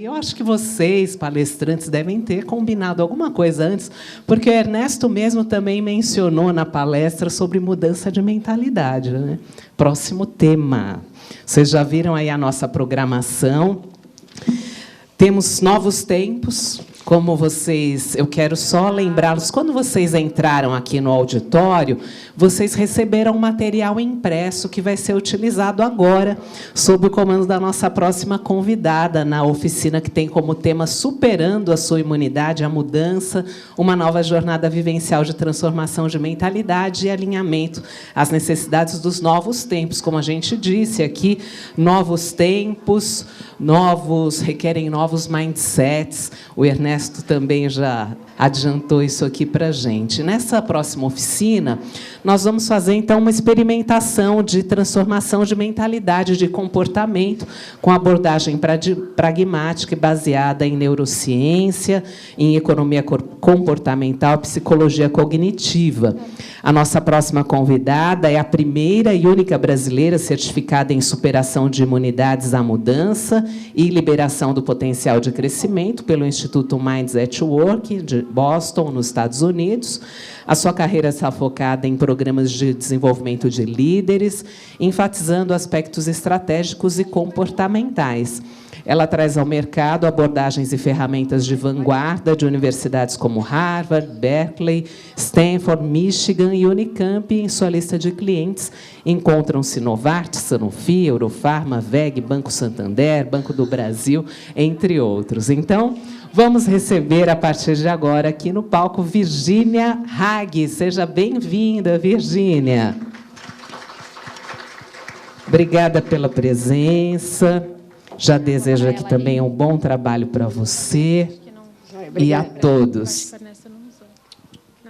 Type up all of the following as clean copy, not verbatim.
Eu acho que vocês, palestrantes, devem ter combinado alguma coisa antes, porque o Ernesto mesmo também mencionou na palestra sobre mudança de mentalidade, né? Próximo tema. Vocês já viram aí a nossa programação. Temos novos tempos. Como vocês, eu quero só lembrá-los, quando vocês entraram aqui no auditório, vocês receberam um material impresso que vai ser utilizado agora, sob o comando da nossa próxima convidada, na oficina que tem como tema Superando a Sua Imunidade, a Mudança, uma nova jornada vivencial de transformação de mentalidade e alinhamento às necessidades dos novos tempos. Como a gente disse aqui, novos tempos, requerem novos mindsets. O Ernesto também já adiantou isso aqui para a gente. Nessa próxima oficina, nós vamos fazer, então, uma experimentação de transformação de mentalidade, de comportamento, com abordagem pragmática e baseada em neurociência, em economia comportamental, psicologia cognitiva. A nossa próxima convidada é a primeira e única brasileira certificada em superação de imunidades à mudança e liberação do potencial de crescimento pelo Instituto Minds at Work, de Boston, nos Estados Unidos. A sua carreira está focada em programas de desenvolvimento de líderes, enfatizando aspectos estratégicos e comportamentais. Ela traz ao mercado abordagens e ferramentas de vanguarda de universidades como Harvard, Berkeley, Stanford, Michigan e Unicamp. Em sua lista de clientes encontram-se Novartis, Sanofi, Eurofarma, VEG, Banco Santander, Banco do Brasil, entre outros. Então, vamos receber, a partir de agora, aqui no palco, Virgínia Hag. Seja bem-vinda, Virgínia. Obrigada pela presença. Já desejo aqui também um bom trabalho para você e a todos.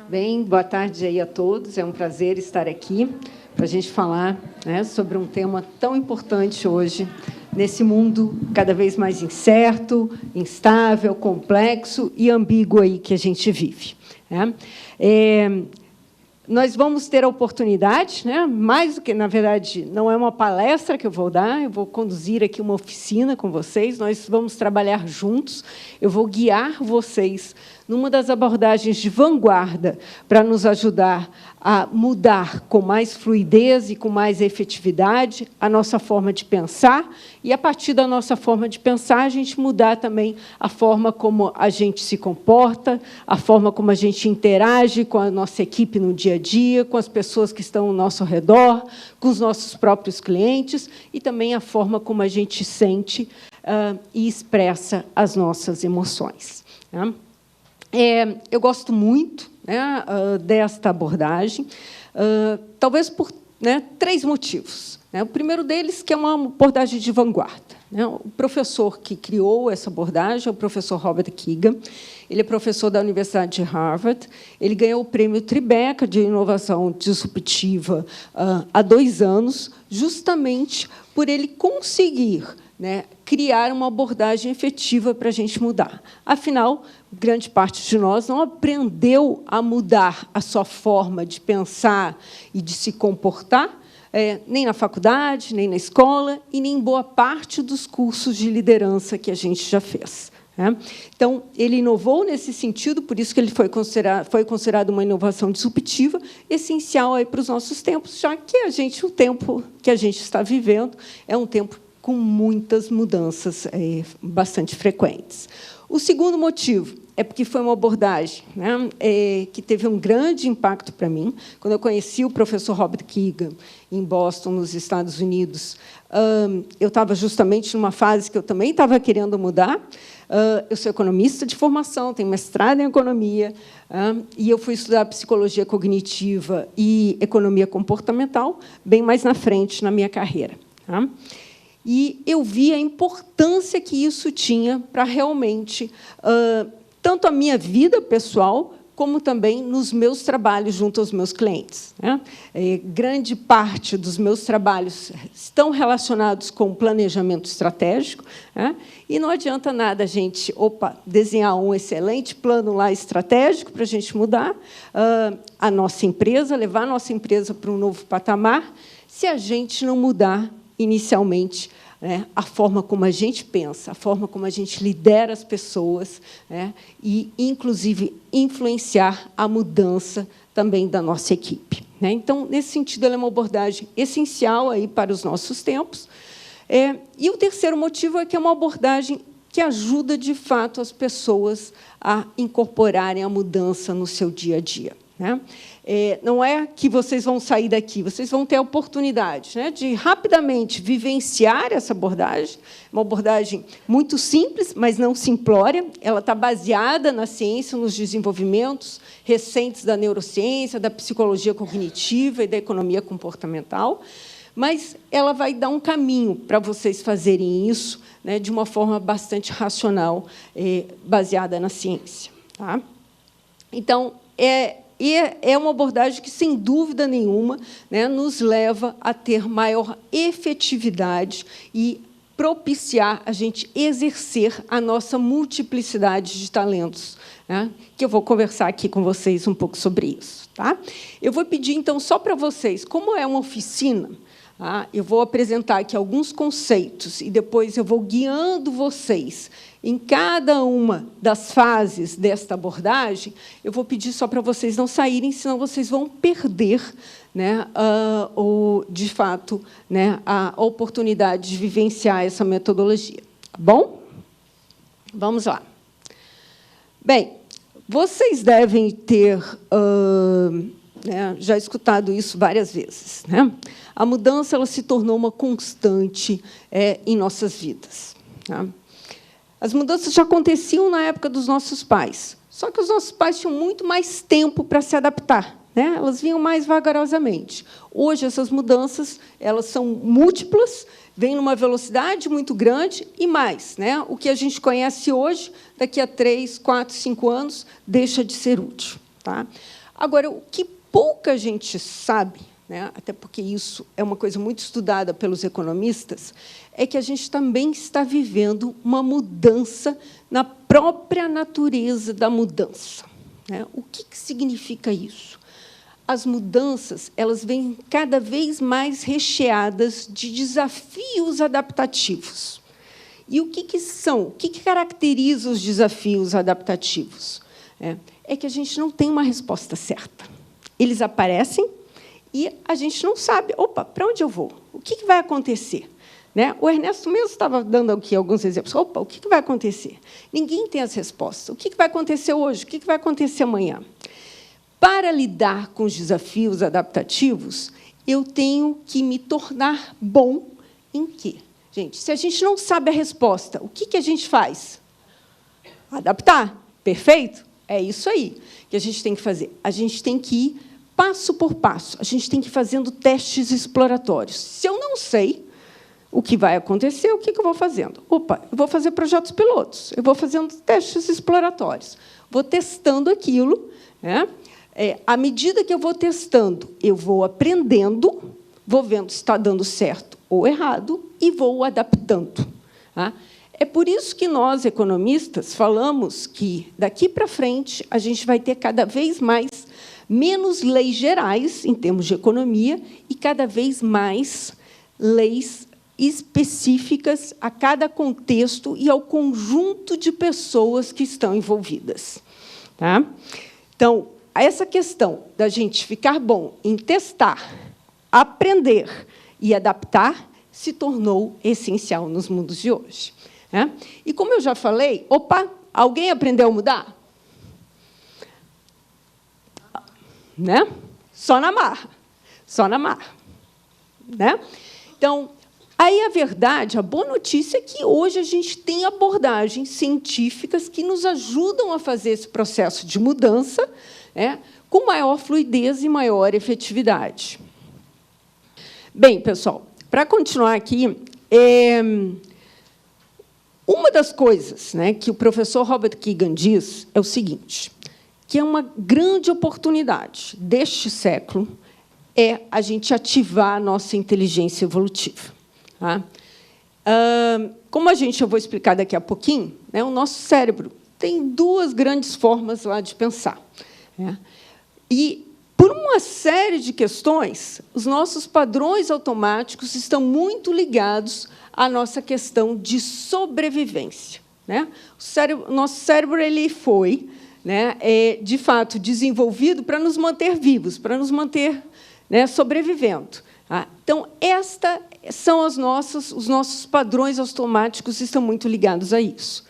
Bem, boa tarde aí a todos. É um prazer estar aqui para a gente falar, né, sobre um tema tão importante hoje, nesse mundo cada vez mais incerto, instável, complexo e ambíguo aí que a gente vive, né? Nós vamos ter a oportunidade, né, mais do que, na verdade, não é uma palestra que eu vou dar, eu vou conduzir aqui uma oficina com vocês, nós vamos trabalhar juntos, eu vou guiar vocês numa das abordagens de vanguarda para nos ajudar a mudar com mais fluidez e com mais efetividade a nossa forma de pensar, e, a partir da nossa forma de pensar, a gente mudar também a forma como a gente se comporta, a forma como a gente interage com a nossa equipe no dia a dia, com as pessoas que estão ao nosso redor, com os nossos próprios clientes, e também a forma como a gente sente e expressa as nossas emoções, né? Eu gosto muito, né, desta abordagem, talvez por, né, 3 motivos. O primeiro deles, que é uma abordagem de vanguarda, né? O professor que criou essa abordagem é o professor Robert Kegan. Ele é professor da Universidade de Harvard. Ele ganhou o prêmio Tribeca de inovação disruptiva há 2 anos, justamente por ele conseguir, né, criar uma abordagem efetiva para a gente mudar. Afinal, grande parte de nós não aprendeu a mudar a sua forma de pensar e de se comportar, nem na faculdade, nem na escola, e nem em boa parte dos cursos de liderança que a gente já fez, né? Então, ele inovou nesse sentido, por isso que ele foi considerado uma inovação disruptiva, essencial aí para os nossos tempos, já que o tempo que a gente está vivendo é um tempo com muitas mudanças bastante frequentes. O segundo motivo é porque foi uma abordagem, né, que teve um grande impacto para mim. Quando eu conheci o professor Robert Kegan em Boston, nos Estados Unidos, eu estava justamente numa fase que eu também estava querendo mudar. Eu sou economista de formação, tenho mestrado em economia, e eu fui estudar psicologia cognitiva e economia comportamental, bem mais na frente na minha carreira, tá? E eu vi a importância que isso tinha para realmente, tanto a minha vida pessoal, como também nos meus trabalhos junto aos meus clientes, né? Grande parte dos meus trabalhos estão relacionados com planejamento estratégico, né? E não adianta nada a gente desenhar um excelente plano lá estratégico para a gente mudar a nossa empresa, levar a nossa empresa para um novo patamar, se a gente não mudar inicialmente né, a forma como a gente pensa, a forma como a gente lidera as pessoas, né, e, inclusive, influenciar a mudança também da nossa equipe, né? Então, nesse sentido, ela é uma abordagem essencial aí para os nossos tempos. E o terceiro motivo é que é uma abordagem que ajuda, de fato, as pessoas a incorporarem a mudança no seu dia a dia, né? Não é que vocês vão sair daqui, vocês vão ter a oportunidade, né, de rapidamente vivenciar essa abordagem, uma abordagem muito simples, mas não simplória. Ela está baseada na ciência, nos desenvolvimentos recentes da neurociência, da psicologia cognitiva e da economia comportamental, mas ela vai dar um caminho para vocês fazerem isso, né, de uma forma bastante racional, baseada na ciência. Tá? Então, é uma abordagem que, sem dúvida nenhuma, né, nos leva a ter maior efetividade e propiciar a gente exercer a nossa multiplicidade de talentos, né, que eu vou conversar aqui com vocês um pouco sobre isso. Tá? Eu vou pedir, então, só para vocês, como é uma oficina, eu vou apresentar aqui alguns conceitos e depois eu vou guiando vocês em cada uma das fases desta abordagem. Eu vou pedir só para vocês não saírem, senão vocês vão perder, né, de fato, né, a oportunidade de vivenciar essa metodologia. Tá bom? Vamos lá. Bem, vocês devem ter já escutado isso várias vezes, né? A mudança ela se tornou uma constante em nossas vidas. Tá? As mudanças já aconteciam na época dos nossos pais, só que os nossos pais tinham muito mais tempo para se adaptar, né? Elas vinham mais vagarosamente. Hoje, essas mudanças elas são múltiplas, vêm numa velocidade muito grande e mais, né? O que a gente conhece hoje, daqui a 3, 4, 5 anos, deixa de ser útil. Tá? Agora, o que pouca gente sabe, né, até porque isso é uma coisa muito estudada pelos economistas, é que a gente também está vivendo uma mudança na própria natureza da mudança. Né? O que significa isso? As mudanças elas vêm cada vez mais recheadas de desafios adaptativos. E o que são? O que caracteriza os desafios adaptativos? É que a gente não tem uma resposta certa. Eles aparecem e a gente não sabe, opa, para onde eu vou? O que vai acontecer? Né? O Ernesto mesmo estava dando aqui alguns exemplos. Opa, o que vai acontecer? Ninguém tem as respostas. O que vai acontecer hoje? O que vai acontecer amanhã? Para lidar com os desafios adaptativos, eu tenho que me tornar bom em quê? Gente, se a gente não sabe a resposta, o que a gente faz? Adaptar. Perfeito? É isso aí que a gente tem que fazer. A gente tem que ir passo por passo. A gente tem que ir fazendo testes exploratórios. Se eu não sei o que vai acontecer, o que eu vou fazendo? Opa, eu vou fazer projetos pilotos, eu vou fazendo testes exploratórios, vou testando aquilo. Né? À medida que eu vou testando, eu vou aprendendo, vou vendo se está dando certo ou errado e vou adaptando. Tá? É por isso que nós, economistas, falamos que, daqui para frente, a gente vai ter cada vez menos leis gerais, em termos de economia, e cada vez mais leis específicas a cada contexto e ao conjunto de pessoas que estão envolvidas. Tá? Então, essa questão da gente ficar bom em testar, aprender e adaptar se tornou essencial nos mundos de hoje. Né? E, como eu já falei, opa, alguém aprendeu a mudar? Né? Só na marra. Só na marra. Né? Então, aí a verdade, a boa notícia é que hoje a gente tem abordagens científicas que nos ajudam a fazer esse processo de mudança, né, com maior fluidez e maior efetividade. Bem, pessoal, para continuar aqui, uma das coisas, né, que o professor Robert Keegan diz é o seguinte, que é uma grande oportunidade deste século é a gente ativar a nossa inteligência evolutiva. Tá? Como eu vou explicar daqui a pouquinho, né, o nosso cérebro tem duas grandes formas lá de pensar. Né? E Por uma série de questões, os nossos padrões automáticos estão muito ligados à nossa questão de sobrevivência, né? O nosso cérebro ele foi, né, de fato, desenvolvido para nos manter vivos, para nos manter, né, sobrevivendo. Então, são os nossos padrões automáticos estão muito ligados a isso.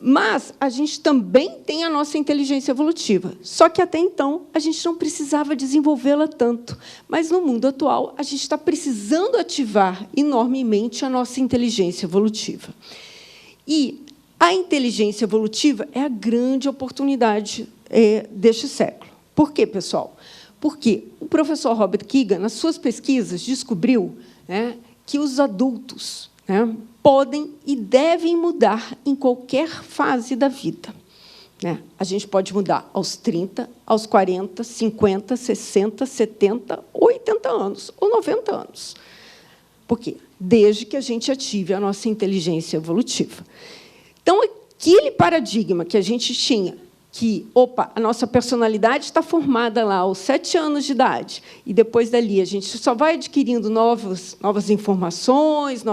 Mas a gente também tem a nossa inteligência evolutiva, só que, até então, a gente não precisava desenvolvê-la tanto. Mas, no mundo atual, a gente está precisando ativar enormemente a nossa inteligência evolutiva. E a inteligência evolutiva é a grande oportunidade deste século. Por quê, pessoal? Porque o professor Robert Keegan, nas suas pesquisas, descobriu, né, que os adultos, né, podem e devem mudar em qualquer fase da vida, né? A gente pode mudar aos 30, aos 40, 50, 60, 70, 80 anos ou 90 anos. Por quê? Desde que a gente ative a nossa inteligência evolutiva. Então, aquele paradigma que a gente tinha, que, a nossa personalidade está formada lá aos 7 anos de idade, e depois dali a gente só vai adquirindo novas informações,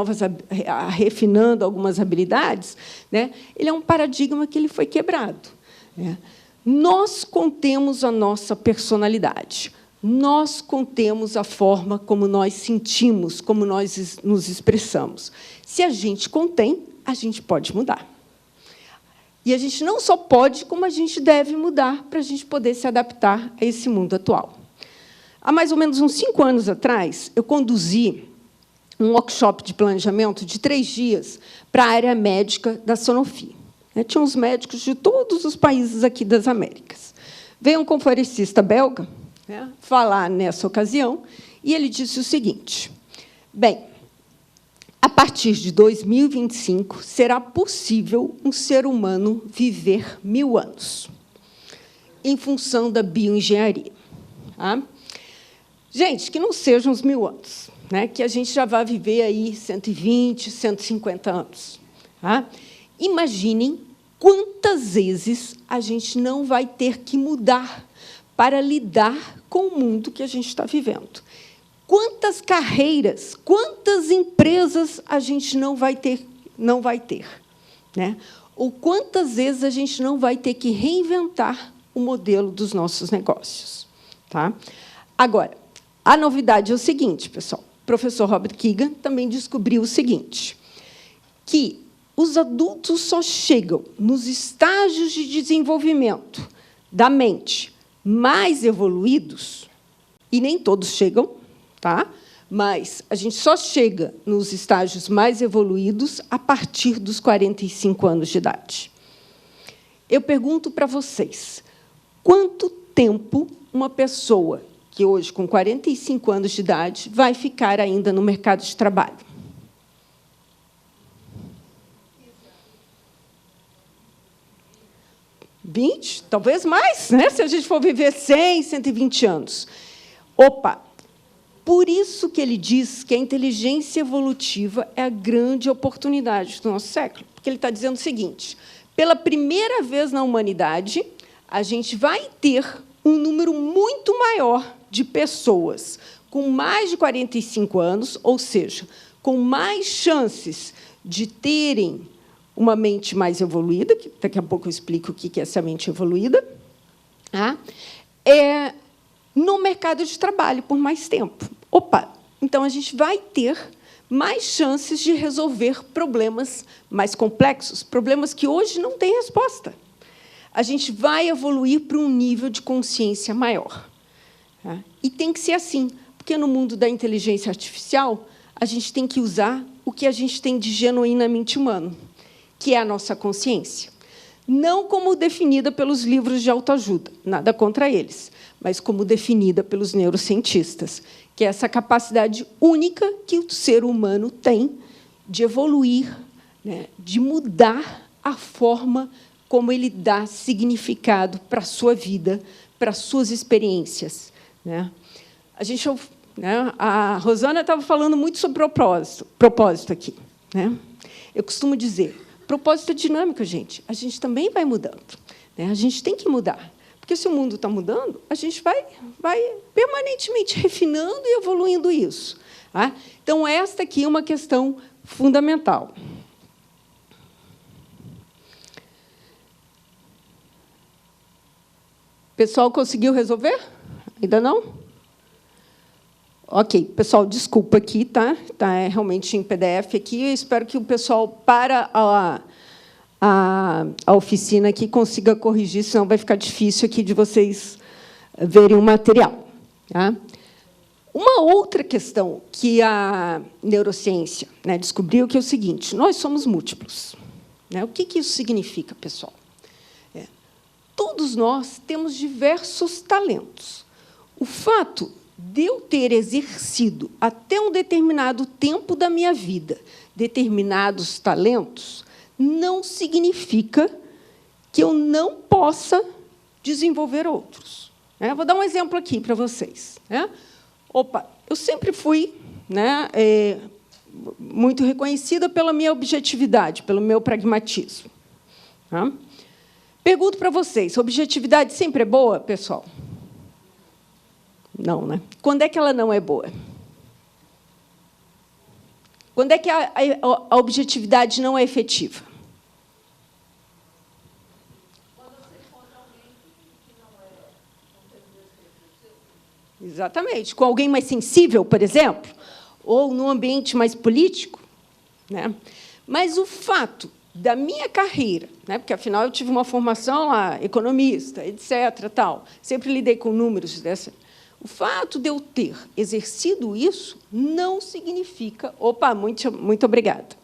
refinando algumas habilidades, né? Ele é um paradigma que ele foi quebrado, né? Nós contemos a nossa personalidade, nós contemos a forma como nós sentimos, como nós nos expressamos. Se a gente contém, a gente pode mudar. E a gente não só pode, como a gente deve mudar para a gente poder se adaptar a esse mundo atual. Há mais ou menos uns 5 anos atrás, eu conduzi um workshop de planejamento de 3 dias para a área médica da Sanofi. Tinha uns médicos de todos os países aqui das Américas. Veio um conferencista belga, né, falar nessa ocasião, e ele disse o seguinte: bem, a partir de 2025, será possível um ser humano viver 1000 anos, em função da bioengenharia. Gente, que não sejam os 1000 anos, né? Que a gente já vai viver aí 120, 150 anos. Imaginem quantas vezes a gente não vai ter que mudar para lidar com o mundo que a gente está vivendo. Quantas carreiras, quantas empresas a gente não vai ter, né? Ou quantas vezes a gente não vai ter que reinventar o modelo dos nossos negócios, tá? Agora, a novidade é o seguinte, pessoal. O professor Robert Keegan também descobriu o seguinte, que os adultos só chegam nos estágios de desenvolvimento da mente mais evoluídos, e nem todos chegam, tá? Mas a gente só chega nos estágios mais evoluídos a partir dos 45 anos de idade. Eu pergunto para vocês, quanto tempo uma pessoa que hoje, com 45 anos de idade, vai ficar ainda no mercado de trabalho? 20, talvez mais, né? Se a gente for viver 100, 120 anos. Por isso que ele diz que a inteligência evolutiva é a grande oportunidade do nosso século. Porque ele está dizendo o seguinte, pela primeira vez na humanidade, a gente vai ter um número muito maior de pessoas com mais de 45 anos, ou seja, com mais chances de terem uma mente mais evoluída, que daqui a pouco eu explico o que é essa mente evoluída, no mercado de trabalho por mais tempo. Então, a gente vai ter mais chances de resolver problemas mais complexos, problemas que hoje não têm resposta. A gente vai evoluir para um nível de consciência maior. E tem que ser assim, porque, no mundo da inteligência artificial, a gente tem que usar o que a gente tem de genuinamente humano, que é a nossa consciência. Não como definida pelos livros de autoajuda, nada contra eles, mas como definida pelos neurocientistas, que é essa capacidade única que o ser humano tem de evoluir, né, de mudar a forma como ele dá significado para a sua vida, para as suas experiências, né? A Rosana estava falando muito sobre propósito aqui, né? Eu costumo dizer, propósito é dinâmico, gente. A gente também vai mudando, né? A gente tem que mudar. Porque, se o mundo está mudando, a gente vai permanentemente refinando e evoluindo isso. Tá? Então, esta aqui é uma questão fundamental. O pessoal conseguiu resolver? Ainda não? Ok, pessoal, desculpa aqui, tá? Está realmente em PDF aqui. Eu espero que o pessoal, para a oficina aqui, consiga corrigir, senão vai ficar difícil aqui de vocês verem o material. Tá? Uma outra questão que a neurociência, né, descobriu que é o seguinte: nós somos múltiplos. Né? O que isso significa, pessoal? Todos nós temos diversos talentos. O fato de eu ter exercido, até um determinado tempo da minha vida, determinados talentos, não significa que eu não possa desenvolver outros. Vou dar um exemplo aqui para vocês. Eu sempre fui muito reconhecida pela minha objetividade, pelo meu pragmatismo. Pergunto para vocês, objetividade sempre é boa, pessoal? Não, né? Quando é que ela não é boa? Quando é que a objetividade não é efetiva? Quando você encontra alguém que não tem o mesmo perfil seu. Exatamente. Com alguém mais sensível, por exemplo, ou num ambiente mais político. Né? Mas o fato da minha carreira, né, porque, afinal, eu tive uma formação lá, economista, etc., tal, sempre lidei com números dessa. O fato de eu ter exercido isso não significa... Opa, muito obrigada.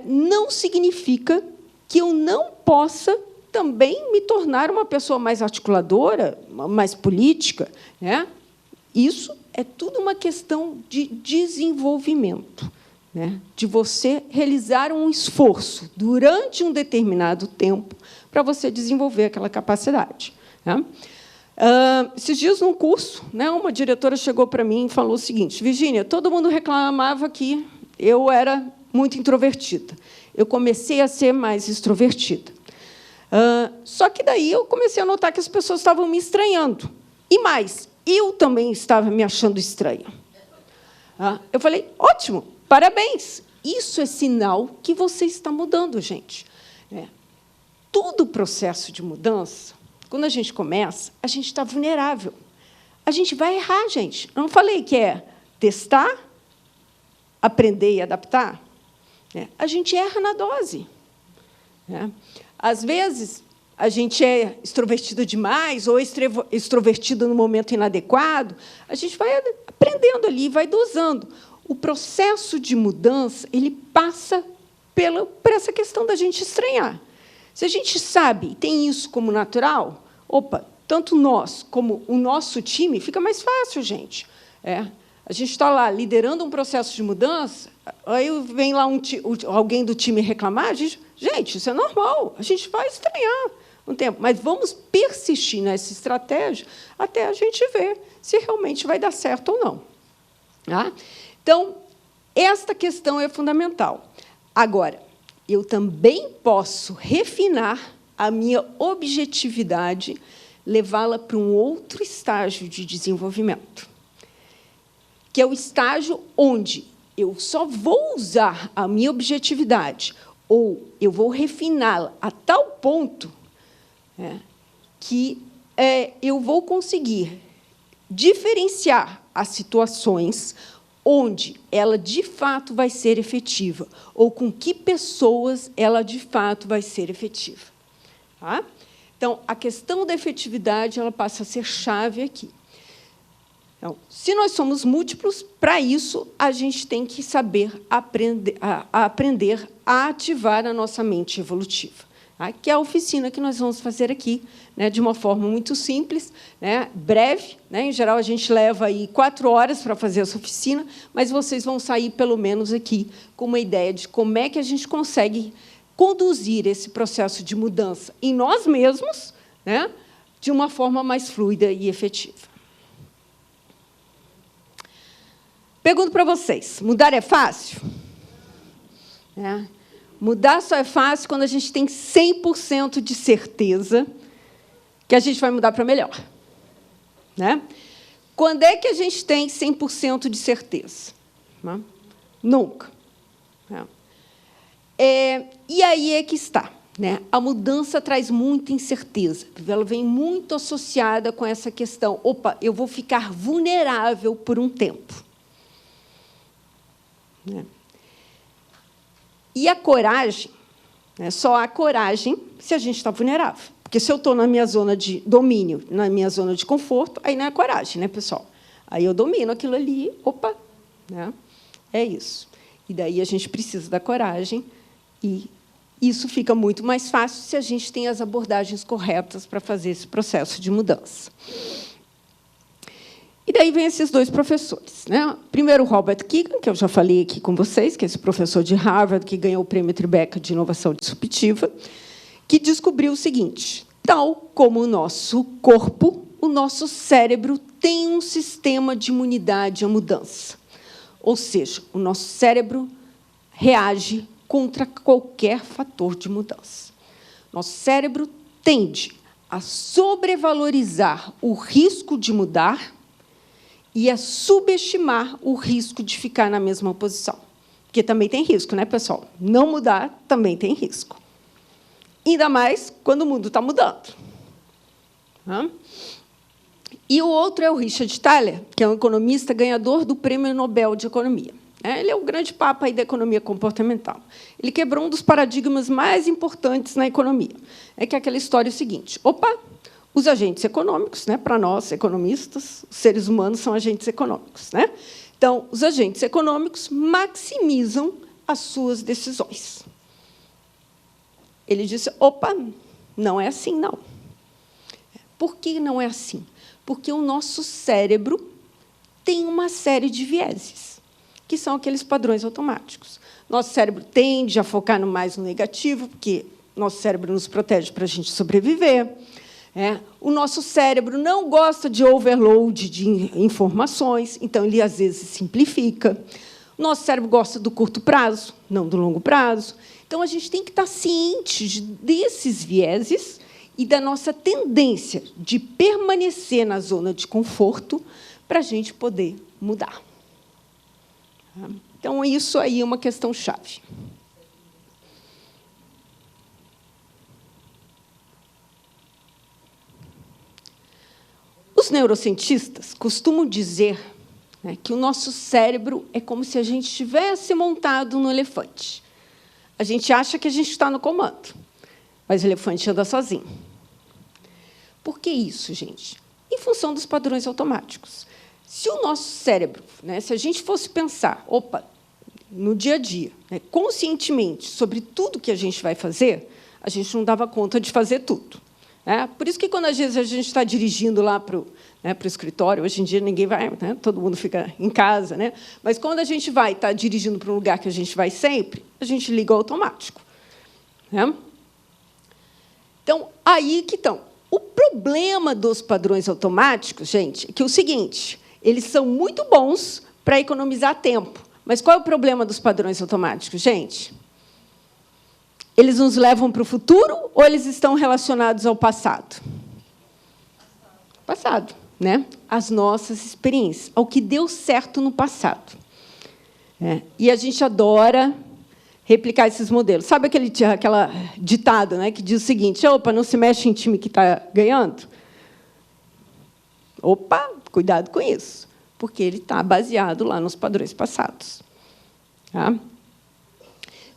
Não significa que eu não possa também me tornar uma pessoa mais articuladora, mais política. Né? Isso é tudo uma questão de desenvolvimento, né? De você realizar um esforço durante um determinado tempo para você desenvolver aquela capacidade. Né? Esses dias, num curso, né, uma diretora chegou para mim e falou o seguinte: Virgínia, todo mundo reclamava que eu era muito introvertida. Eu comecei a ser mais extrovertida. Só que daí eu comecei a notar que as pessoas estavam me estranhando. E mais, eu também estava me achando estranha. Eu falei, ótimo, parabéns. Isso é sinal que você está mudando, gente. Todo o processo de mudança, quando a gente começa, a gente está vulnerável. A gente vai errar, gente. Eu não falei que é testar, aprender e adaptar? A gente erra na dose. Às vezes, a gente é extrovertida demais ou extrovertida no momento inadequado. A gente vai aprendendo ali, vai dosando. O processo de mudança ele passa por essa questão da gente estranhar. Se a gente sabe e tem isso como natural, tanto nós como o nosso time, fica mais fácil, gente. A gente está lá liderando um processo de mudança, aí vem lá alguém do time reclamar, gente, isso é normal, a gente vai estranhar um tempo, mas vamos persistir nessa estratégia até a gente ver se realmente vai dar certo ou não. Então, esta questão é fundamental. Agora, eu também posso refinar a minha objetividade, levá-la para um outro estágio de desenvolvimento, que é o estágio onde eu só vou usar a minha objetividade ou eu vou refiná-la a tal ponto que eu vou conseguir diferenciar as situações onde ela, de fato, vai ser efetiva, ou com que pessoas ela, de fato, vai ser efetiva. Então, a questão da efetividade ela passa a ser chave aqui. Então, se nós somos múltiplos, para isso, a gente tem que saber aprender a ativar a nossa mente evolutiva, que é a oficina que nós vamos fazer aqui, de uma forma muito simples, breve. Em geral, a gente leva aí 4 horas para fazer essa oficina, mas vocês vão sair, pelo menos, aqui com uma ideia de como é que a gente consegue conduzir esse processo de mudança em nós mesmos, de uma forma mais fluida e efetiva. Pergunto para vocês, mudar é fácil? Mudar só é fácil quando a gente tem 100% de certeza que a gente vai mudar para melhor? Né? Quando é que a gente tem 100% de certeza? Né? Nunca. Né? E aí é que está. Né? A mudança traz muita incerteza. Ela vem muito associada com essa questão. Opa, eu vou ficar vulnerável por um tempo. Né? E a coragem, né? Só há coragem se a gente está vulnerável. Porque se eu estou na minha zona de domínio, na minha zona de conforto, aí não é coragem, né, pessoal? Aí eu domino aquilo ali, opa, né? É isso. E daí a gente precisa da coragem, e isso fica muito mais fácil se a gente tem as abordagens corretas para fazer esse processo de mudança. E daí vem esses dois professores. Né? Primeiro, o Robert Kegan, que eu já falei aqui com vocês, que é esse professor de Harvard, que ganhou o Prêmio Tribeca de Inovação Disruptiva, que descobriu o seguinte: tal como o nosso corpo, o nosso cérebro tem um sistema de imunidade à mudança. Ou seja, o nosso cérebro reage contra qualquer fator de mudança. Nosso cérebro tende a sobrevalorizar o risco de mudar e a subestimar o risco de ficar na mesma posição. Porque também tem risco, né, pessoal? Não mudar também tem risco. Ainda mais quando o mundo está mudando. E o outro é o Richard Thaler, que é um economista ganhador do Prêmio Nobel de Economia. Ele é o grande papa aí da economia comportamental. Ele quebrou um dos paradigmas mais importantes na economia. É que aquela história é o seguinte: opa, os agentes econômicos, né, para nós, economistas, os seres humanos são agentes econômicos. Né? Então, os agentes econômicos maximizam as suas decisões. Ele disse, opa, não é assim, não. Por que não é assim? Porque o nosso cérebro tem uma série de vieses, que são aqueles padrões automáticos. Nosso cérebro tende a focar mais no negativo, porque nosso cérebro nos protege para a gente sobreviver. O nosso cérebro não gosta de overload de informações, então ele, às vezes, simplifica. O nosso cérebro gosta do curto prazo, não do longo prazo. Então, a gente tem que estar ciente desses vieses e da nossa tendência de permanecer na zona de conforto para a gente poder mudar. Então, isso aí é uma questão-chave. Os neurocientistas costumam dizer, né, que o nosso cérebro é como se a gente tivesse montado no elefante. A gente acha que a gente está no comando, mas o elefante anda sozinho. Por que isso, gente? Em função dos padrões automáticos. Se o nosso cérebro, né, se a gente fosse pensar, opa, no dia a dia, né, conscientemente, sobre tudo que a gente vai fazer, a gente não dava conta de fazer tudo. Por isso que, quando às vezes a gente está dirigindo lá para o escritório, hoje em dia ninguém vai, né, todo mundo fica em casa, né, mas quando a gente vai estar dirigindo para um lugar que a gente vai sempre, a gente liga o automático. Né? Então, aí que estão. O problema dos padrões automáticos, gente, é que é o seguinte: eles são muito bons para economizar tempo. Mas qual é o problema dos padrões automáticos, gente? Eles nos levam para o futuro ou eles estão relacionados ao passado? Passado, né? Às nossas experiências, ao que deu certo no passado. E a gente adora replicar esses modelos. Sabe aquela ditado, né, que diz o seguinte: opa, não se mexe em time que está ganhando? Opa, cuidado com isso, porque ele está baseado lá nos padrões passados. Tá?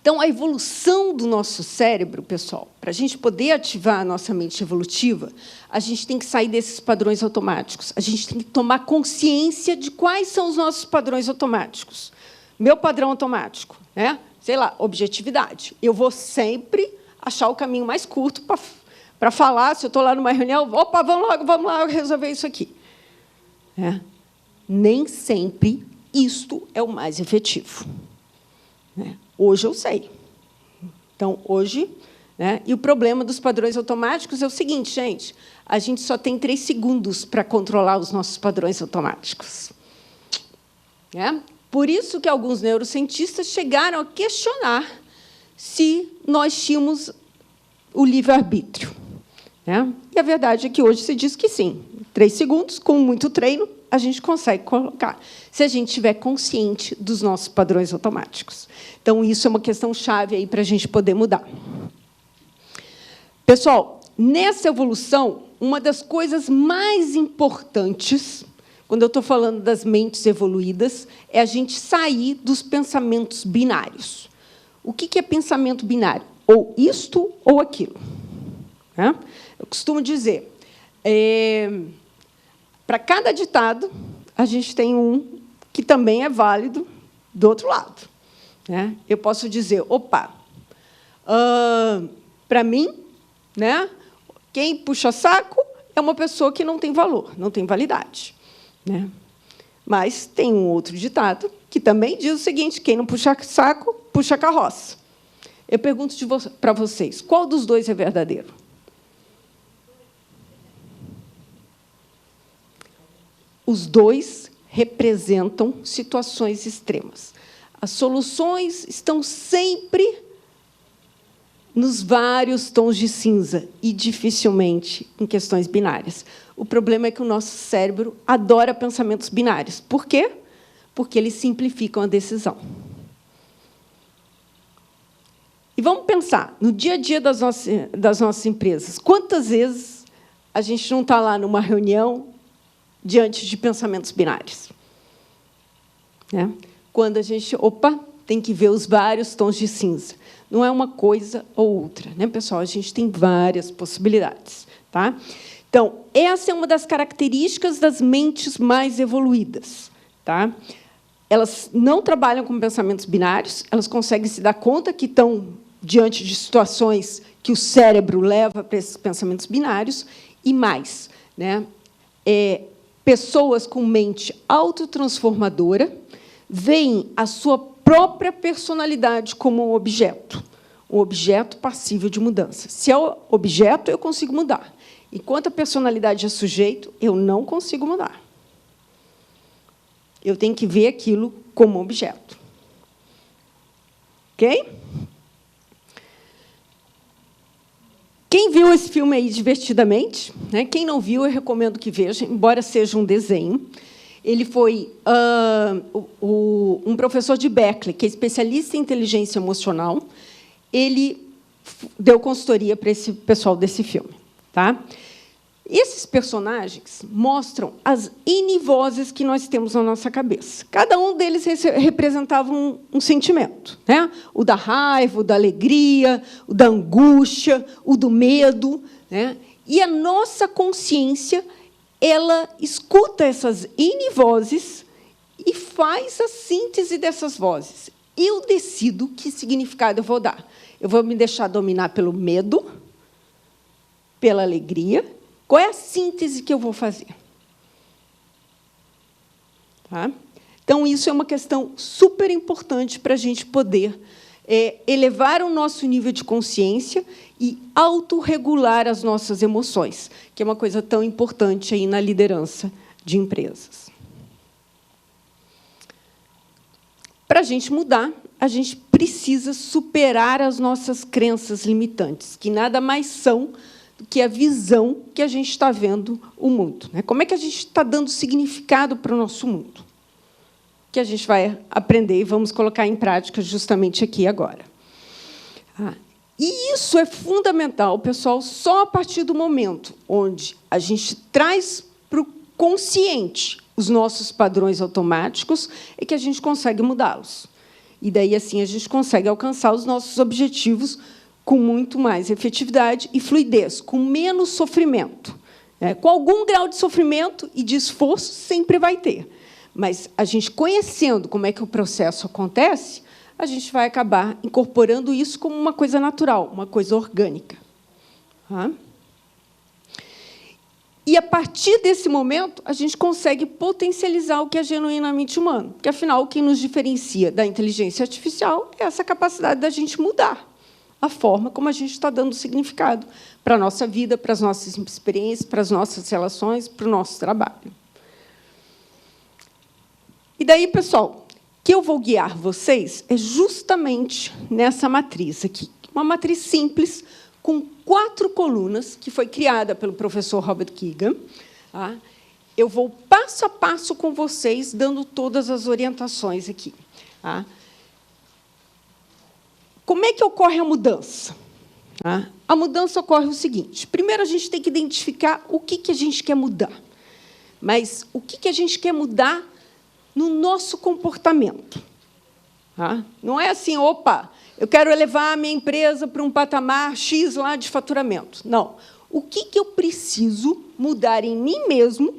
Então, a evolução do nosso cérebro, pessoal, para a gente poder ativar a nossa mente evolutiva, a gente tem que sair desses padrões automáticos. A gente tem que tomar consciência de quais são os nossos padrões automáticos. Meu padrão automático, né? Sei lá, objetividade. Eu vou sempre achar o caminho mais curto para falar. Se eu estou lá numa reunião, opa, vamos lá resolver isso aqui. Nem sempre isto é o mais efetivo. Hoje eu sei. Então, hoje... E o problema dos padrões automáticos é o seguinte, gente: a gente só tem 3 segundos para controlar os nossos padrões automáticos. Por isso que alguns neurocientistas chegaram a questionar se nós tínhamos o livre-arbítrio. né? E a verdade é que hoje se diz que sim. 3 segundos, com muito treino, a gente consegue colocar, se a gente estiver consciente dos nossos padrões automáticos. Então, isso é uma questão chave aí para a gente poder mudar. Pessoal, nessa evolução, uma das coisas mais importantes, quando eu estou falando das mentes evoluídas, é a gente sair dos pensamentos binários. O que é pensamento binário? Ou isto ou aquilo. Eu costumo dizer, para cada ditado, a gente tem um que também é válido do outro lado. Eu posso dizer, opa, para mim, quem puxa saco é uma pessoa que não tem valor, não tem validade. Mas tem um outro ditado que também diz o seguinte, quem não puxa saco, puxa carroça. Eu pergunto para vocês, qual dos dois é verdadeiro? Os dois representam situações extremas. As soluções estão sempre nos vários tons de cinza e, dificilmente, em questões binárias. O problema é que o nosso cérebro adora pensamentos binários. Por quê? Porque eles simplificam a decisão. E vamos pensar, no dia a dia das nossas empresas, quantas vezes a gente não está lá numa reunião diante de pensamentos binários? Quando a gente, tem que ver os vários tons de cinza. Não é uma coisa ou outra, pessoal? A gente tem várias possibilidades. Tá? Então, essa é uma das características das mentes mais evoluídas. Tá? Elas não trabalham com pensamentos binários, elas conseguem se dar conta que estão diante de situações que o cérebro leva para esses pensamentos binários, e mais, pessoas com mente autotransformadora veem a sua própria personalidade como um objeto passível de mudança. Se é o objeto, eu consigo mudar. Enquanto a personalidade é sujeito, eu não consigo mudar. Eu tenho que ver aquilo como objeto. Ok? Quem viu esse filme aí Divertidamente? Quem não viu, eu recomendo que veja, embora seja um desenho. Ele foi um professor de Berkeley, que é especialista em inteligência emocional. Ele deu consultoria para esse pessoal desse filme. Tá? Esses personagens mostram as N vozes que nós temos na nossa cabeça. Cada um deles representava um sentimento. O da raiva, o da alegria, o da angústia, o do medo. E a nossa consciência, ela escuta essas N vozes e faz a síntese dessas vozes. Eu decido que significado eu vou dar. Eu vou me deixar dominar pelo medo, pela alegria. Qual é a síntese que eu vou fazer? Tá? Então, isso é uma questão super importante para a gente poder elevar o nosso nível de consciência e autorregular as nossas emoções, que é uma coisa tão importante aí na liderança de empresas. Para a gente mudar, a gente precisa superar as nossas crenças limitantes, que nada mais são do que a visão que a gente está vendo o mundo. Como é que a gente está dando significado para o nosso mundo? Que a gente vai aprender e vamos colocar em prática justamente aqui agora. E isso é fundamental, pessoal, só a partir do momento onde a gente traz para o consciente os nossos padrões automáticos é que a gente consegue mudá-los. E daí, assim, a gente consegue alcançar os nossos objetivos com muito mais efetividade e fluidez, com menos sofrimento. Com algum grau de sofrimento e de esforço, sempre vai ter. Mas a gente conhecendo como é que o processo acontece, a gente vai acabar incorporando isso como uma coisa natural, uma coisa orgânica. E, a partir desse momento, a gente consegue potencializar o que é genuinamente humano. Porque, afinal, o que nos diferencia da inteligência artificial é essa capacidade da gente mudar a forma como a gente está dando significado para a nossa vida, para as nossas experiências, para as nossas relações, para o nosso trabalho. E daí, pessoal, que eu vou guiar vocês é justamente nessa matriz aqui. Uma matriz simples, com 4 colunas, que foi criada pelo professor Robert Keegan. Tá? Eu vou passo a passo com vocês, dando todas as orientações aqui. Tá? Como é que ocorre a mudança? Tá? A mudança ocorre o seguinte. Primeiro, a gente tem que identificar o que a gente quer mudar. Mas o que a gente quer mudar no nosso comportamento. Tá? Não é assim, opa, eu quero elevar a minha empresa para um patamar X lá de faturamento. Não. O que eu preciso mudar em mim mesmo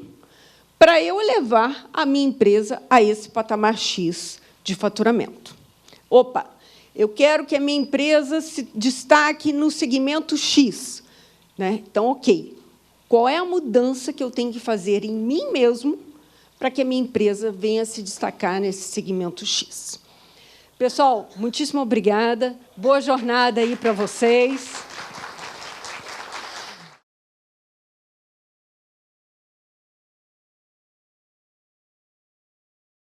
para eu elevar a minha empresa a esse patamar X de faturamento? Opa, eu quero que a minha empresa se destaque no segmento X. Né? Então, ok. Qual é a mudança que eu tenho que fazer em mim mesmo para que a minha empresa venha se destacar nesse segmento X? Pessoal, muitíssimo obrigada. Boa jornada aí para vocês.